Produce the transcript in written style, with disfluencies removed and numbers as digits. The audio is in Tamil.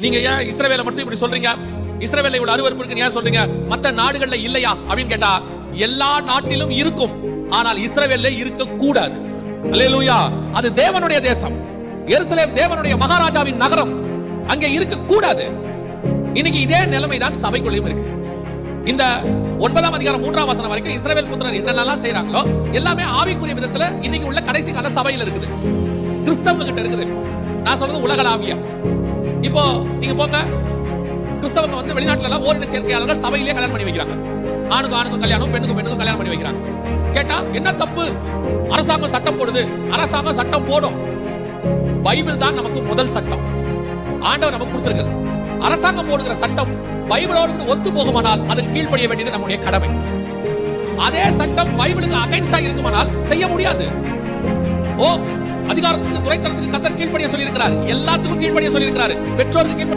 நீங்க ஏன் இஸ்ரவேலை மட்டும் இப்படி சொல்றீங்க? இஸ்ரவேலை இவ்வளவு அருவருப்பு இருக்குன்னு ஏன் சொல்றீங்க? மத்த நாடுகள்ல இல்லையா அப்படின்னு கேட்டா, எல்லா நாட்டிலும் இருக்கும், ஆனால் இஸ்ரவேல்ல இருக்க கூடாது. அல்லேலூயா. அது தேவனுடைய தேசம். எருசலேம் தேவனுடைய மகாராஜாவின் நகரம். அங்கே இருக்க கூடாது. இன்னைக்கு இதே நிலைமை தான் சபைக்குள்ளேயும் இருக்கு. இந்த 9ஆம் அதிகாரம் 3ஆம் வசனம் வரைக்கும் இஸ்ரவேல் புத்திரர் என்னென்னலாம் செய்றாங்களோ எல்லாமே ஆவிக்குரிய விதத்துல இன்னைக்கு உள்ள கடைசி கால சபையில இருக்குது, கிறிஸ்தவங்க கிட்ட இருக்குது. நான் சொல்றது உலகளாவிய. இப்போ நீங்க போங்க, கிறிஸ்தவங்க வந்து வெளிநாட்டுல எல்லாம் ஓரின சேர்க்கையாளர்கள் சபையிலேயே கல்யாணம் பண்ணி வைக்கிறாங்க. ஆணுக்கும் ஆணுக்கும் கல்யாணம், பெண்ணுக்கும் பெண்ணுக்கும் கல்யாணம் பண்ணி வைக்கிறாங்க. கேட்டா என்ன தப்பு? அரசாங்கம் சட்டம் போடுது. அரசாங்கம் சட்டம் போடும். பைபிள் தான் நமக்கு முதல் சட்டம். ஆண்டவர் நமக்கு கொடுத்திருக்கிறது. அரசாங்கம் போடுகிற சட்டம் பைபிளோடு ஒத்து போகுமானால் அதுக்கு கீழ்ப்படிய வேண்டியது நம்முடைய கடமை. அதே சட்டம் பைபிளுக்கு அகைன்ஸ்டா இருக்குமானால் செய்ய முடியாது. அதிகாரத்துக்கு துரைத்தனத்துக்கு கர்த்தர் கீழ்ப்படிய சொல்லி இருக்கிறார். எல்லாத்துக்கும் கீழ்ப்படிய சொல்லி இருக்கிறார். பெற்றோருக்கு